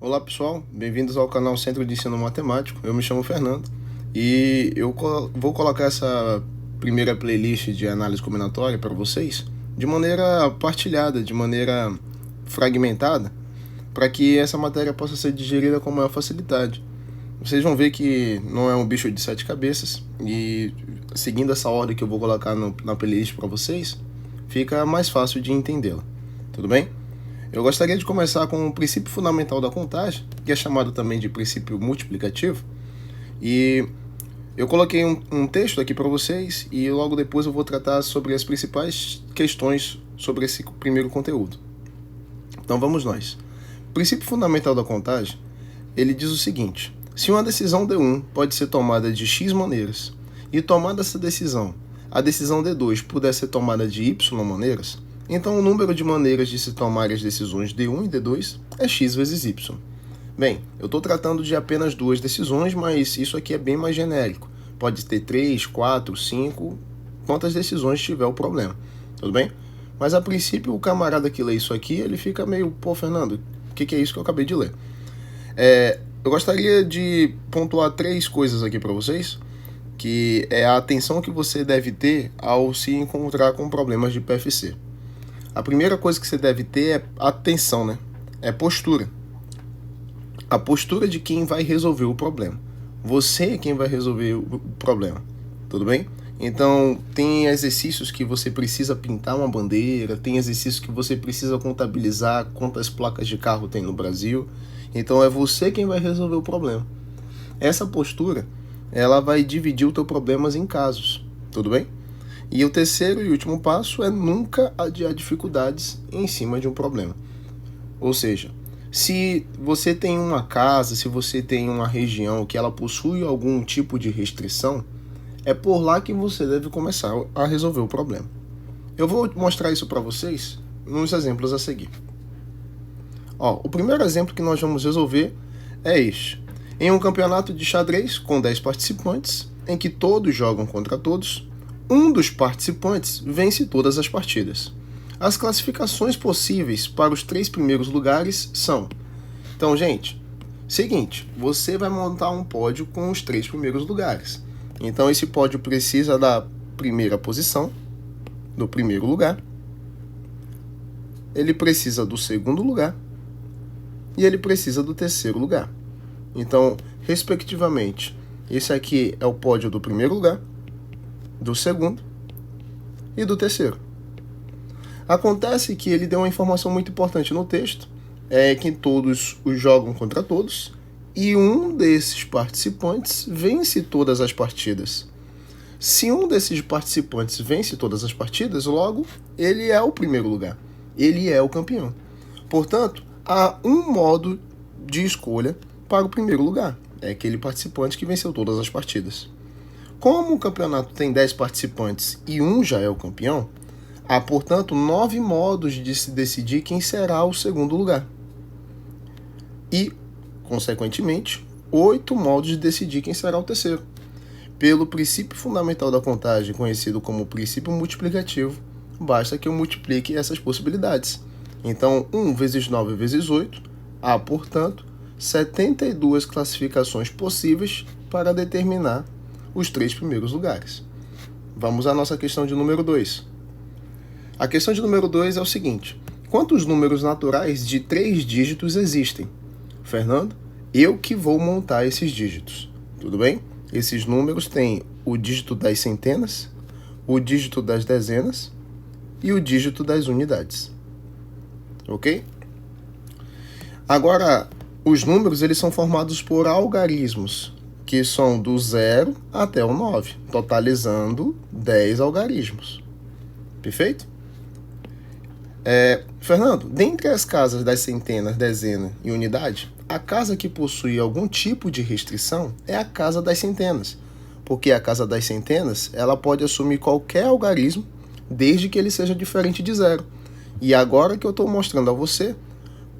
Olá pessoal, bem-vindos ao canal Centro de Ensino Matemático. Eu me chamo Fernando e eu vou colocar essa primeira playlist de análise combinatória para vocês de maneira partilhada, de maneira fragmentada, para que essa matéria possa ser digerida com maior facilidade. Vocês vão ver que não é um bicho de sete cabeças e seguindo essa ordem que eu vou colocar na playlist para vocês, fica mais fácil de entendê-la. Tudo bem? Eu gostaria de começar com o princípio fundamental da contagem, que é chamado também de princípio multiplicativo. E eu coloquei um texto aqui para vocês e logo depois eu vou tratar sobre as principais questões sobre esse primeiro conteúdo. Então vamos nós. O princípio fundamental da contagem, ele diz o seguinte: se uma decisão D1 pode ser tomada de X maneiras e tomada essa decisão, a decisão D2 puder ser tomada de Y maneiras, então o número de maneiras de se tomar as decisões D1 e D2 é x vezes y. Bem, eu estou tratando de apenas duas decisões, mas isso aqui é bem mais genérico. Pode ter 3, 4, 5, quantas decisões tiver o problema. Tudo bem? Mas a princípio o camarada que lê isso aqui, ele fica meio, pô Fernando, o que é isso que eu acabei de ler? Eu gostaria de pontuar três coisas aqui para vocês, que é a atenção que você deve ter ao se encontrar com problemas de PFC. A primeira coisa que você deve ter é atenção, né? É postura. A postura de quem vai resolver o problema. Você é quem vai resolver o problema. Tudo bem? Então, tem exercícios que você precisa pintar uma bandeira, tem exercícios que você precisa contabilizar quantas placas de carro tem no Brasil. Então, é você quem vai resolver o problema. Essa postura, ela vai dividir os teus problemas em casos. Tudo bem? E o terceiro e último passo é nunca adiar dificuldades em cima de um problema. Ou seja, se você tem uma casa, se você tem uma região que ela possui algum tipo de restrição, é por lá que você deve começar a resolver o problema. Eu vou mostrar isso para vocês nos exemplos a seguir. O primeiro exemplo que nós vamos resolver é este. Em um campeonato de xadrez com 10 participantes, em que todos jogam contra todos, um dos participantes vence todas as partidas. As classificações possíveis para os 3 primeiros lugares são... Então, gente, seguinte, você vai montar um pódio com os 3 primeiros lugares. Então, esse pódio precisa da primeira posição, do primeiro lugar. Ele precisa do segundo lugar. E ele precisa do terceiro lugar. Então, respectivamente, esse aqui é o pódio do primeiro lugar, do segundo e do terceiro. Acontece que ele deu uma informação muito importante no texto, é que todos os jogam contra todos e um desses participantes vence todas as partidas. Se um desses participantes vence todas as partidas, logo ele é o primeiro lugar, ele é o campeão. Portanto, há um modo de escolha para o primeiro lugar, é aquele participante que venceu todas as partidas. Como o campeonato tem 10 participantes e um já é o campeão, há, portanto, 9 modos de se decidir quem será o segundo lugar. E, consequentemente, 8 modos de decidir quem será o terceiro. Pelo princípio fundamental da contagem, conhecido como princípio multiplicativo, basta que eu multiplique essas possibilidades. Então, 1 vezes 9 vezes 8, há, portanto, 72 classificações possíveis para determinar os 3 primeiros lugares. Vamos à nossa questão de número 2. A questão de número 2 é o seguinte: quantos números naturais de 3 dígitos existem? Fernando, eu que vou montar esses dígitos. Tudo bem? Esses números têm o dígito das centenas, o dígito das dezenas e o dígito das unidades. Ok? Agora, os números eles são formados por algarismos, que são do 0 até o 9, totalizando 10 algarismos. Perfeito? Fernando, dentre as casas das centenas, dezena e unidade, a casa que possui algum tipo de restrição é a casa das centenas, porque a casa das centenas ela pode assumir qualquer algarismo, desde que ele seja diferente de 0. E agora que eu estou mostrando a você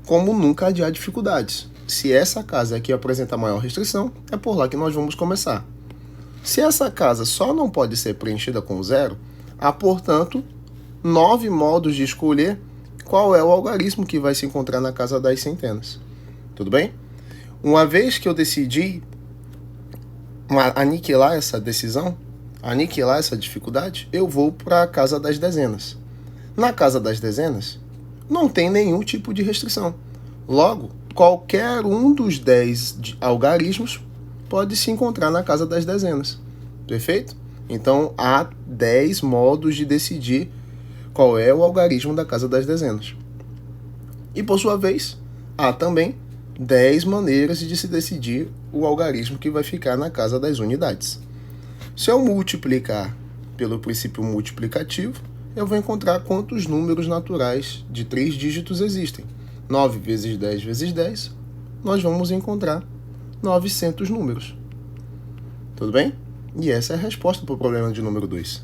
como nunca adiar dificuldades. Se essa casa aqui apresenta maior restrição, é por lá que nós vamos começar. Se essa casa só não pode ser preenchida com 0, há, portanto, 9 modos de escolher qual é o algarismo que vai se encontrar na casa das centenas. Tudo bem? Uma vez que eu decidi aniquilar essa decisão, aniquilar essa dificuldade, eu vou para a casa das dezenas. Na casa das dezenas, não tem nenhum tipo de restrição. Logo, qualquer um dos 10 algarismos pode se encontrar na casa das dezenas. Perfeito? Então, há 10 modos de decidir qual é o algarismo da casa das dezenas. E, por sua vez, há também 10 maneiras de se decidir o algarismo que vai ficar na casa das unidades. Se eu multiplicar pelo princípio multiplicativo, eu vou encontrar quantos números naturais de 3 dígitos existem. 9 vezes 10 vezes 10, nós vamos encontrar 900 números. Tudo bem? E essa é a resposta para o problema de número 2.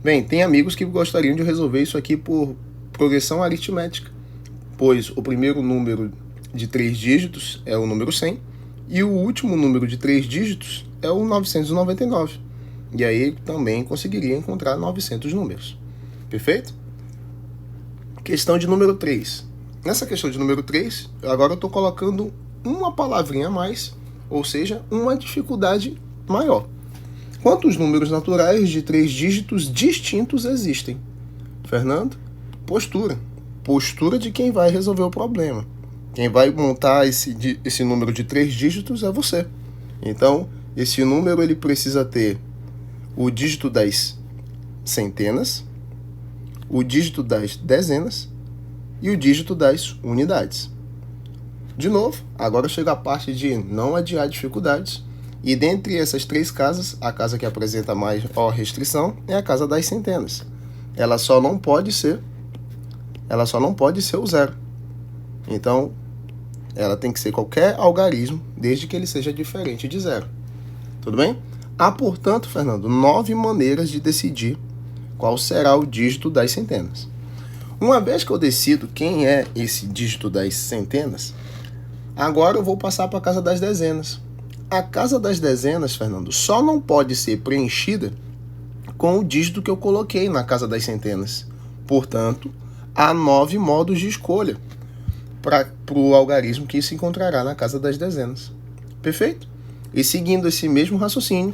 Bem, tem amigos que gostariam de resolver isso aqui por progressão aritmética, pois o primeiro número de 3 dígitos é o número 100 e o último número de 3 dígitos é o 999. E aí também conseguiria encontrar 900 números. Perfeito? Questão de número 3. Nessa questão de número 3, agora eu estou colocando uma palavrinha a mais, ou seja, uma dificuldade maior. Quantos números naturais de 3 dígitos distintos existem? Fernando? Postura. Postura de quem vai resolver o problema. Quem vai montar esse número de 3 dígitos é você. Então, esse número ele precisa ter o dígito das centenas, o dígito das dezenas e o dígito das unidades. De novo, agora chega a parte de não adiar dificuldades. E dentre essas 3 casas, a casa que apresenta maior restrição é a casa das centenas. Ela só não pode ser o zero. Então, ela tem que ser qualquer algarismo, desde que ele seja diferente de zero. Tudo bem? Há, portanto, Fernando, 9 maneiras de decidir qual será o dígito das centenas. Uma vez que eu decido quem é esse dígito das centenas, agora eu vou passar para a casa das dezenas. A casa das dezenas, Fernando, só não pode ser preenchida com o dígito que eu coloquei na casa das centenas. Portanto, há 9 modos de escolha para o algarismo que se encontrará na casa das dezenas. Perfeito? E seguindo esse mesmo raciocínio,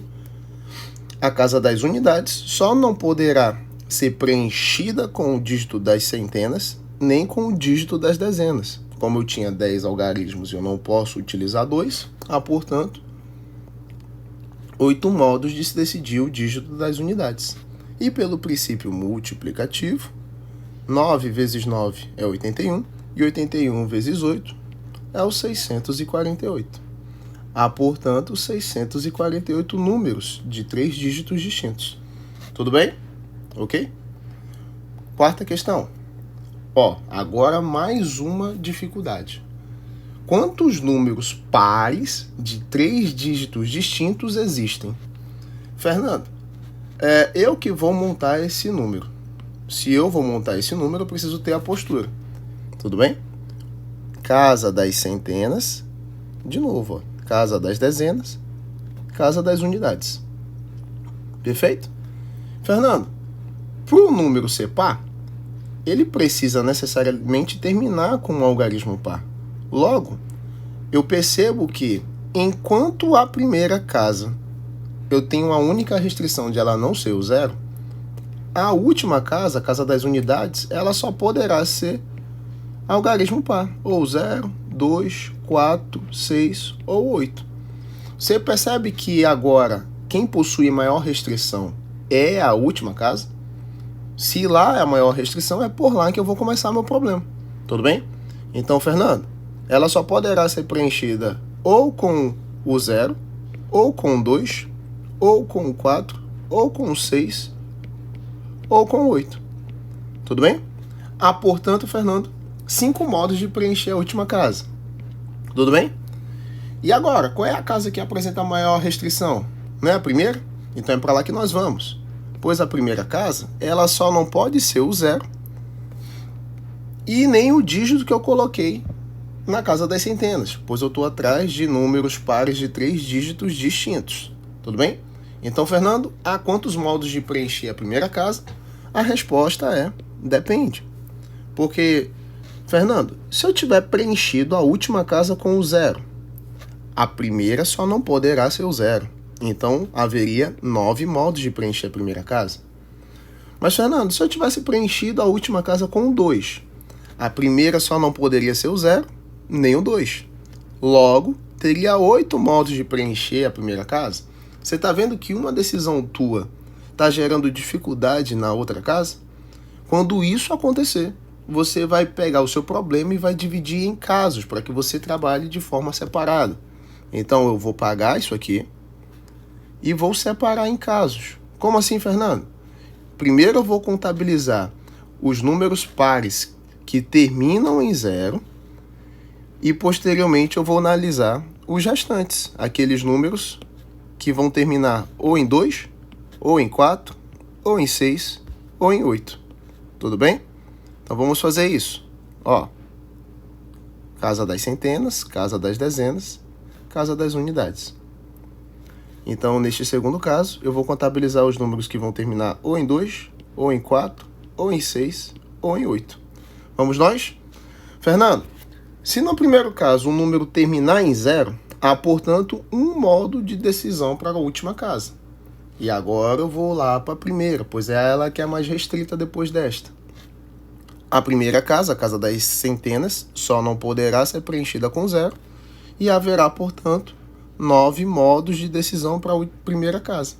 a casa das unidades só não poderá ser preenchida com o dígito das centenas, nem com o dígito das dezenas. Como eu tinha 10 algarismos e eu não posso utilizar 2, há, portanto, 8 modos de se decidir o dígito das unidades. E pelo princípio multiplicativo, 9 vezes 9 é 81, e 81 vezes 8 é o 648. Há, portanto, 648 números de 3 dígitos distintos. Tudo bem? Ok? Quarta questão. Agora mais uma dificuldade. Quantos números pares de 3 dígitos distintos existem? Fernando, eu que vou montar esse número. Se eu vou montar esse número, eu preciso ter a postura. Tudo bem? Casa das centenas. De novo, casa das dezenas. Casa das unidades. Perfeito? Fernando, para o número ser par, ele precisa necessariamente terminar com um algarismo par. Logo, eu percebo que, enquanto a primeira casa eu tenho a única restrição de ela não ser o zero, a última casa, a casa das unidades, ela só poderá ser algarismo par, ou 0, 2, 4, 6 ou 8. Você percebe que agora quem possui maior restrição é a última casa? Se lá é a maior restrição, é por lá que eu vou começar meu problema. Tudo bem? Então, Fernando, ela só poderá ser preenchida ou com o 0, ou com o 2, ou com o 4, ou com o 6, ou com o 8. Tudo bem? Há, portanto, Fernando, 5 modos de preencher a última casa. Tudo bem? E agora, qual é a casa que apresenta a maior restrição? Não é a primeira? Então é para lá que nós vamos. Pois a primeira casa, ela só não pode ser o 0 e nem o dígito que eu coloquei na casa das centenas, pois eu estou atrás de números pares de 3 dígitos distintos. Tudo bem? Então, Fernando, há quantos modos de preencher a primeira casa? A resposta é depende. Porque Fernando, se eu tiver preenchido a última casa com o 0, a primeira só não poderá ser o 0. Então, haveria 9 modos de preencher a primeira casa. Mas, Fernando, se eu tivesse preenchido a última casa com o 2, a primeira só não poderia ser o 0, nem o 2. Logo, teria 8 modos de preencher a primeira casa. Você está vendo que uma decisão tua está gerando dificuldade na outra casa? Quando isso acontecer, você vai pegar o seu problema e vai dividir em casos para que você trabalhe de forma separada. Então, eu vou pagar isso aqui e vou separar em casos. Como assim, Fernando? Primeiro eu vou contabilizar os números pares que terminam em 0 e posteriormente eu vou analisar os restantes, aqueles números que vão terminar ou em 2, ou em 4, ou em 6, ou em 8. Tudo bem? Então vamos fazer isso. Ó, casa das centenas, casa das dezenas, casa das unidades. Então, neste segundo caso, eu vou contabilizar os números que vão terminar ou em 2, ou em 4, ou em 6, ou em 8. Vamos nós? Fernando, se no primeiro caso o número terminar em 0, há, portanto, um modo de decisão para a última casa. E agora eu vou lá para a primeira, pois é ela que é mais restrita depois desta. A primeira casa, a casa das centenas, só não poderá ser preenchida com 0 e haverá, portanto, 9 modos de decisão para a primeira casa.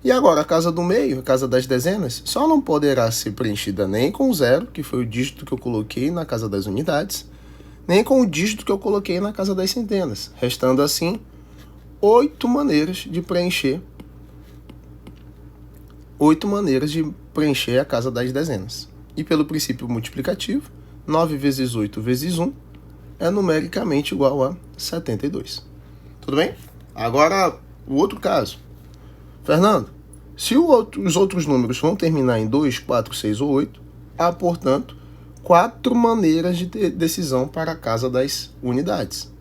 E agora a casa do meio, a casa das dezenas, só não poderá ser preenchida nem com 0, que foi o dígito que eu coloquei na casa das unidades, nem com o dígito que eu coloquei na casa das centenas, restando assim 8 maneiras de preencher a casa das dezenas. E pelo princípio multiplicativo, 9 vezes 8 vezes 1 é numericamente igual a 72. Tudo bem? Agora, o outro caso. Fernando, se os outros números vão terminar em 2, 4, 6 ou 8, há, portanto, 4 maneiras de decisão para a casa das unidades.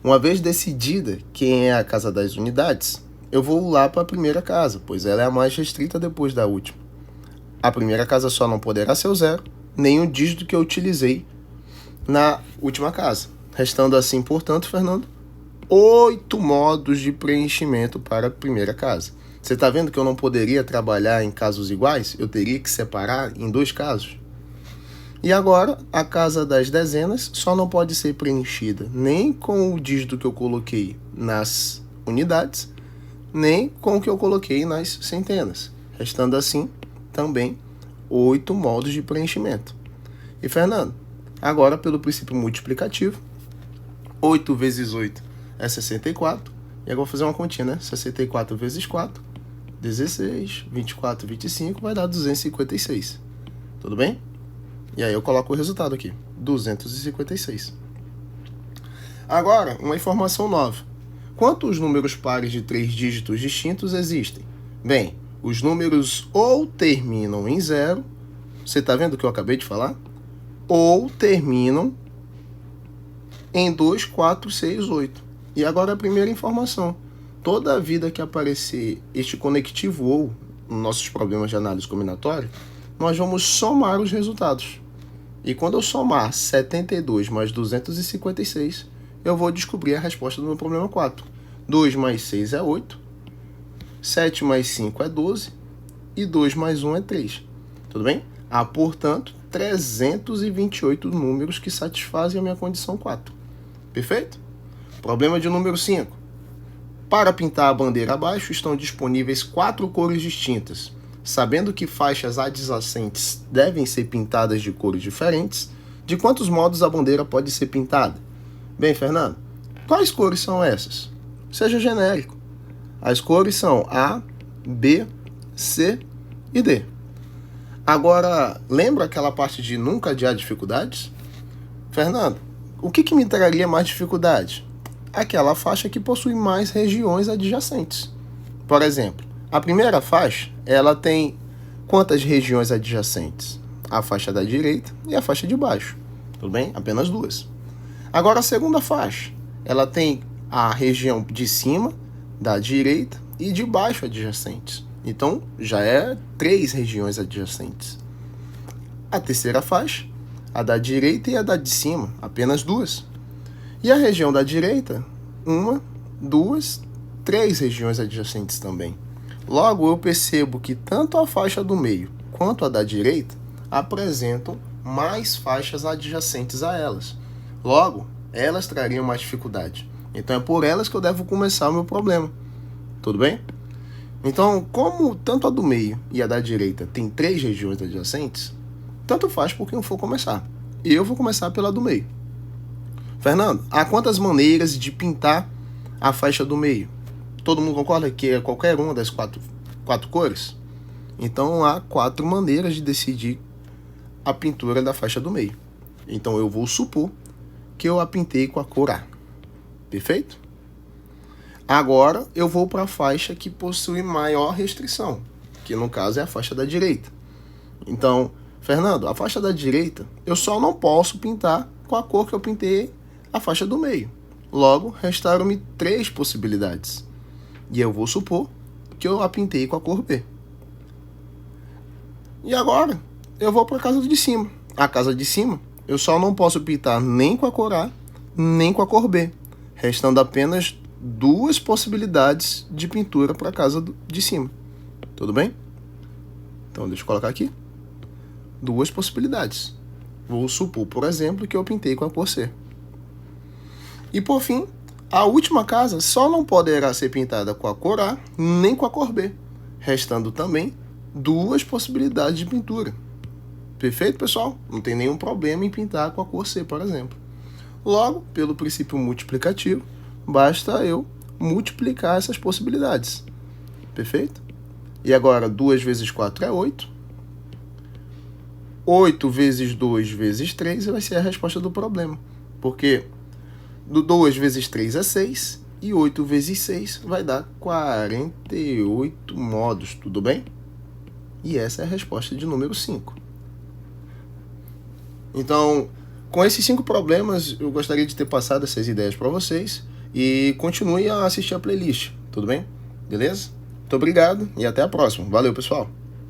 Uma vez decidida quem é a casa das unidades, eu vou lá para a primeira casa, pois ela é a mais restrita depois da última. A primeira casa só não poderá ser o 0, nem o dígito que eu utilizei na última casa. Restando assim, portanto, Fernando, 8 modos de preenchimento para a primeira casa. Você está vendo que eu não poderia trabalhar em casos iguais? Eu teria que separar em 2 casos. E agora, a casa das dezenas só não pode ser preenchida nem com o dígito que eu coloquei nas unidades, nem com o que eu coloquei nas centenas. Restando assim, também, 8 modos de preenchimento. E, Fernando, agora, pelo princípio multiplicativo, 8 vezes 8 é 64. E agora eu vou fazer uma continha, né? 64 vezes 4, 16, 24, 25, vai dar 256. Tudo bem? E aí eu coloco o resultado aqui, 256. Agora, uma informação nova. Quantos números pares de 3 dígitos distintos existem? Bem, os números ou terminam em 0, você está vendo o que eu acabei de falar? Ou terminam em 2, 4, 6, 8. E agora a primeira informação. Toda vida que aparecer este conectivo ou nos nossos problemas de análise combinatória, nós vamos somar os resultados. E quando eu somar 72 mais 256, eu vou descobrir a resposta do meu problema 4. 2 mais 6 é 8, 7 mais 5 é 12 e 2 mais 1 é 3. Tudo bem? Há, portanto, 328 números que satisfazem a minha condição 4. Perfeito? Problema de número 5. Para pintar a bandeira abaixo, estão disponíveis 4 cores distintas. Sabendo que faixas adjacentes devem ser pintadas de cores diferentes, de quantos modos a bandeira pode ser pintada? Bem, Fernando, quais cores são essas? Seja genérico. As cores são A, B, C e D. Agora, lembra aquela parte de nunca adiar dificuldades? Fernando, o que me traria mais dificuldade? Aquela faixa que possui mais regiões adjacentes. Por exemplo, a primeira faixa, ela tem quantas regiões adjacentes? A faixa da direita e a faixa de baixo. Tudo bem? Apenas 2. Agora a segunda faixa, ela tem a região de cima, da direita e de baixo adjacentes. Então, já é 3 regiões adjacentes. A terceira faixa, A da direita e a da de cima, apenas duas. E a região da direita, uma, duas, três regiões adjacentes também. Logo, eu percebo que tanto a faixa do meio quanto a da direita apresentam mais faixas adjacentes a elas. Logo, elas trariam mais dificuldade. Então é por elas que eu devo começar o meu problema. Tudo bem? Então, como tanto a do meio e a da direita tem três regiões adjacentes, tanto faz por quem eu for começar. E eu vou começar pela do meio. Fernando, há quantas maneiras de pintar a faixa do meio? Todo mundo concorda que é qualquer uma das quatro cores? Então há 4 maneiras de decidir a pintura da faixa do meio. Então eu vou supor que eu a pintei com a cor A. Perfeito? Agora eu vou para a faixa que possui maior restrição, que no caso é a faixa da direita. Então, Fernando, a faixa da direita eu só não posso pintar com a cor que eu pintei a faixa do meio. Logo, restaram-me 3 possibilidades. E eu vou supor que eu a pintei com a cor B. E agora eu vou para a casa de cima. A casa de cima eu só não posso pintar nem com a cor A, nem com a cor B, restando apenas 2 possibilidades de pintura para a casa de cima. Tudo bem? Então deixa eu colocar aqui 2 possibilidades. Vou supor, por exemplo, que eu pintei com a cor C. E por fim, a última casa só não poderá ser pintada com a cor A nem com a cor B, restando também 2 possibilidades de pintura. Perfeito, pessoal? Não tem nenhum problema em pintar com a cor C, por exemplo. Logo, pelo princípio multiplicativo, basta eu multiplicar essas possibilidades. Perfeito? E agora 2 vezes 4 é 8. 8 vezes 2 vezes 3 vai ser a resposta do problema. Porque 2 vezes 3 é 6 e 8 vezes 6 vai dar 48 modos, tudo bem? E essa é a resposta de número 5. Então, com esses 5 problemas, eu gostaria de ter passado essas ideias para vocês e continue a assistir a playlist, tudo bem? Beleza? Muito obrigado e até a próxima. Valeu, pessoal!